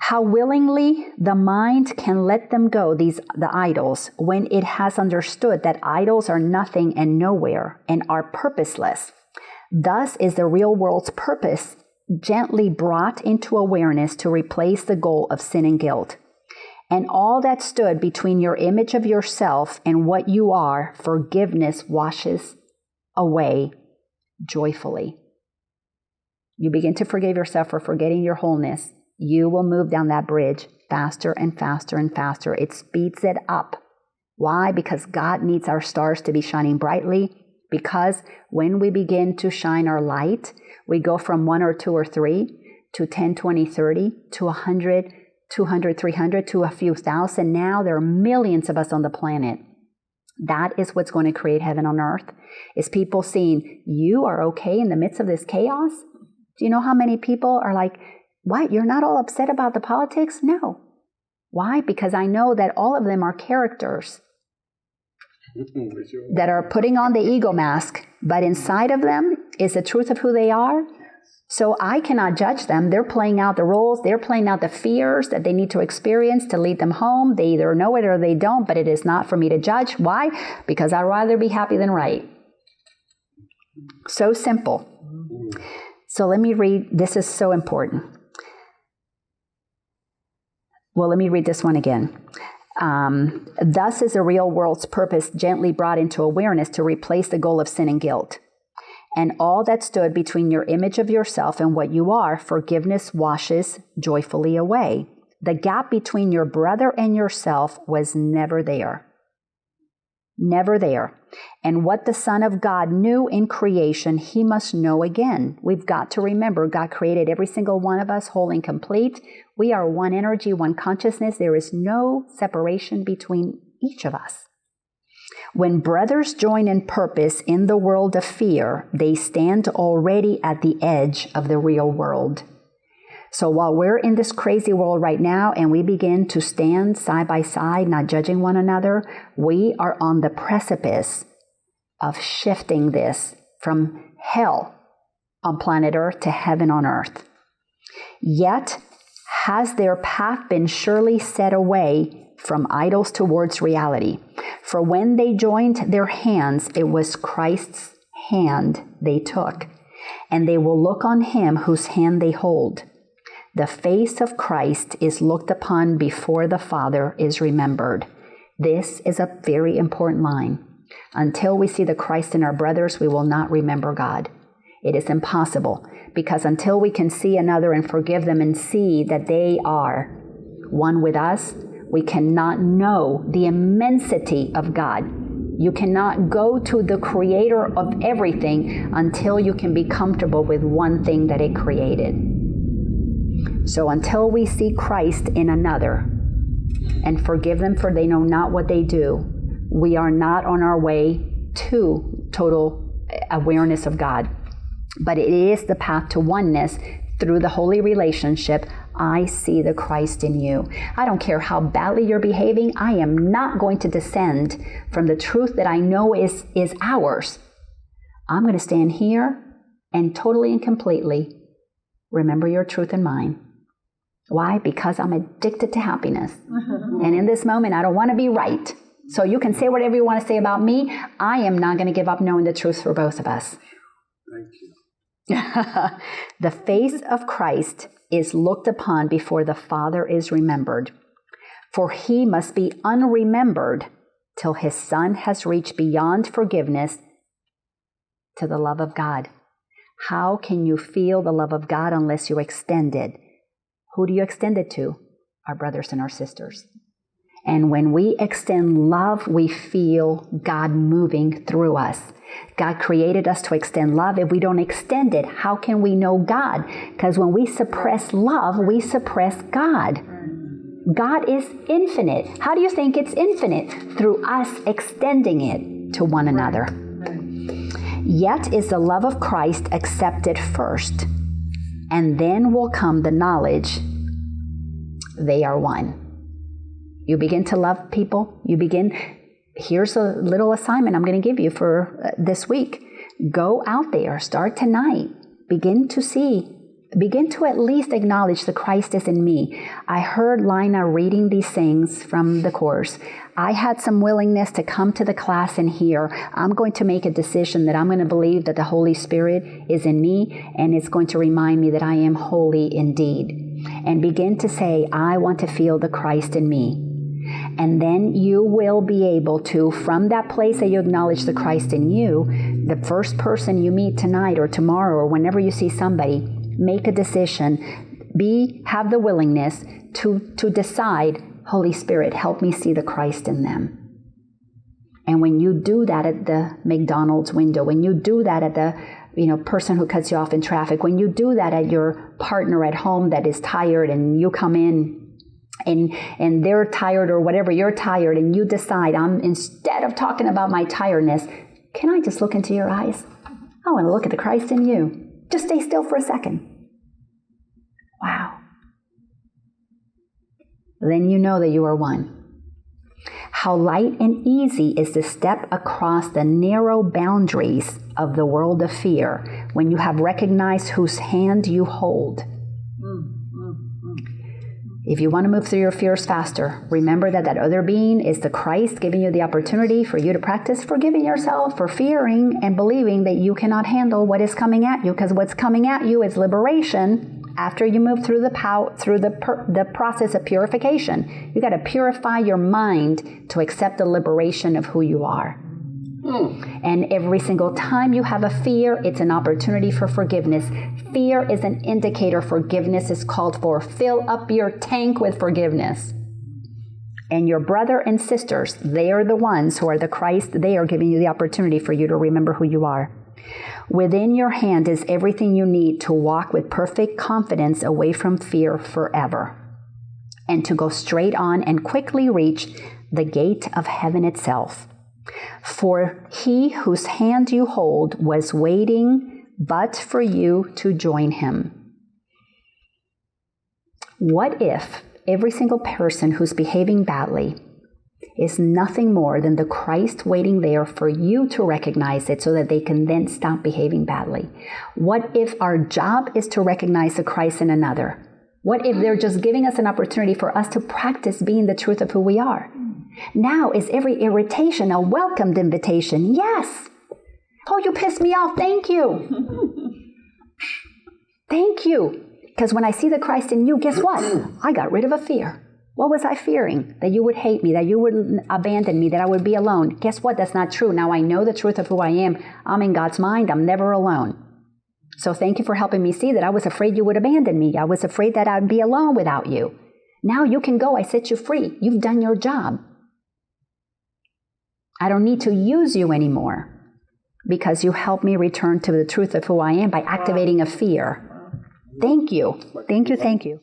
How willingly the mind can let them go, the idols, when it has understood that idols are nothing and nowhere and are purposeless. Thus is the real world's purpose gently brought into awareness to replace the goal of sin and guilt. And all that stood between your image of yourself and what you are, forgiveness washes away joyfully. You begin to forgive yourself for forgetting your wholeness. You will move down that bridge faster and faster and faster. It speeds it up. Why? Because God needs our stars to be shining brightly. Because when we begin to shine our light, we go from 1 or 2 or 3 to 10, 20, 30 to 100, 200, 300 to a few thousand. Now there are millions of us on the planet. That is what's going to create heaven on earth, is people seeing you are okay in the midst of this chaos. Do you know how many people are like, what? You're not all upset about the politics? No. Why? Because I know that all of them are characters that are putting on the ego mask, but inside of them is the truth of who they are. So I cannot judge them. They're playing out the roles. They're playing out the fears that they need to experience to lead them home. They either know it or they don't, but it is not for me to judge. Why? Because I'd rather be happy than right. So simple. So let me read. This is so important. Well, let me read this one again. Thus is the real world's purpose gently brought into awareness to replace the goal of sin and guilt. And all that stood between your image of yourself and what you are, forgiveness washes joyfully away. The gap between your brother and yourself was never there. Never there. And what the Son of God knew in creation, he must know again. We've got to remember God created every single one of us whole and complete. We are one energy, one consciousness. There is no separation between each of us. When brothers join in purpose in the world of fear, they stand already at the edge of the real world. So while we're in this crazy world right now and we begin to stand side by side, not judging one another, we are on the precipice of shifting this from hell on planet Earth to heaven on earth. Yet has their path been surely set away from idols towards reality. For when they joined their hands, it was Christ's hand they took, and they will look on him whose hand they hold. The face of Christ is looked upon before the Father is remembered. This is a very important line. Until we see the Christ in our brothers, we will not remember God. It is impossible, because until we can see another and forgive them and see that they are one with us, we cannot know the immensity of God. You cannot go to the creator of everything until you can be comfortable with one thing that it created. So until we see Christ in another and forgive them for they know not what they do, we are not on our way to total awareness of God. But it is the path to oneness through the holy relationship. I see the Christ in you. I don't care how badly you're behaving. I am not going to descend from the truth that I know is ours. I'm going to stand here and totally and completely remember your truth and mine. Why? Because I'm addicted to happiness. And in this moment, I don't want to be right. So you can say whatever you want to say about me. I am not going to give up knowing the truth for both of us. Thank you. The face of Christ is looked upon before the Father is remembered. For he must be unremembered till his Son has reached beyond forgiveness to the love of God. How can you feel the love of God unless you extend it? Who do you extend it to? Our brothers and our sisters. And when we extend love, we feel God moving through us. God created us to extend love. If we don't extend it, how can we know God? Because when we suppress love, we suppress God. God is infinite. How do you think it's infinite? Through us extending it to one another. Yet is the love of Christ accepted first, and then will come the knowledge they are one. You begin to love people. Here's a little assignment I'm going to give you for this week. Go out there. Start tonight. Begin to see begin to at least acknowledge the Christ is in me. I heard Laina reading these things from the Course. I had some willingness to come to the class and hear. I'm going to make a decision that I'm going to believe that the Holy Spirit is in me, and it's going to remind me that I am holy indeed. And begin to say, I want to feel the Christ in me. And then you will be able to, from that place that you acknowledge the Christ in you, the first person you meet tonight or tomorrow or whenever you see somebody, make a decision, have the willingness to decide, Holy Spirit, help me see the Christ in them. And when you do that at the McDonald's window, when you do that at the person who cuts you off in traffic, when you do that at your partner at home that is tired and you come in and they're tired or whatever, you're tired and you decide, instead of talking about my tiredness, can I just look into your eyes? I want to look at the Christ in you. Just stay still for a second. Wow. Then you know that you are one. How light and easy is the step across the narrow boundaries of the world of fear when you have recognized whose hand you hold. If you want to move through your fears faster, remember that other being is the Christ giving you the opportunity for you to practice forgiving yourself for fearing and believing that you cannot handle what is coming at you, because what's coming at you is liberation after you move through the process of purification. You got to purify your mind to accept the liberation of who you are. And every single time you have a fear, it's an opportunity for forgiveness. Fear is an indicator forgiveness is called for. Fill up your tank with forgiveness. And your brother and sisters, they are the ones who are the Christ. They are giving you the opportunity for you to remember who you are. Within your hand is everything you need to walk with perfect confidence away from fear forever, and to go straight on and quickly reach the gate of heaven itself. For he whose hand you hold was waiting but for you to join him. What if every single person who's behaving badly is nothing more than the Christ waiting there for you to recognize it so that they can then stop behaving badly? What if our job is to recognize the Christ in another? What if they're just giving us an opportunity for us to practice being the truth of who we are? Now is every irritation a welcomed invitation? Yes. Oh, you pissed me off. Thank you. Thank you. Because when I see the Christ in you, guess what? I got rid of a fear. What was I fearing? That you would hate me, that you would abandon me, that I would be alone. Guess what? That's not true. Now I know the truth of who I am. I'm in God's mind. I'm never alone. So thank you for helping me see that I was afraid you would abandon me. I was afraid that I'd be alone without you. Now you can go. I set you free. You've done your job. I don't need to use you anymore because you helped me return to the truth of who I am by activating a fear. Thank you. Thank you. Thank you.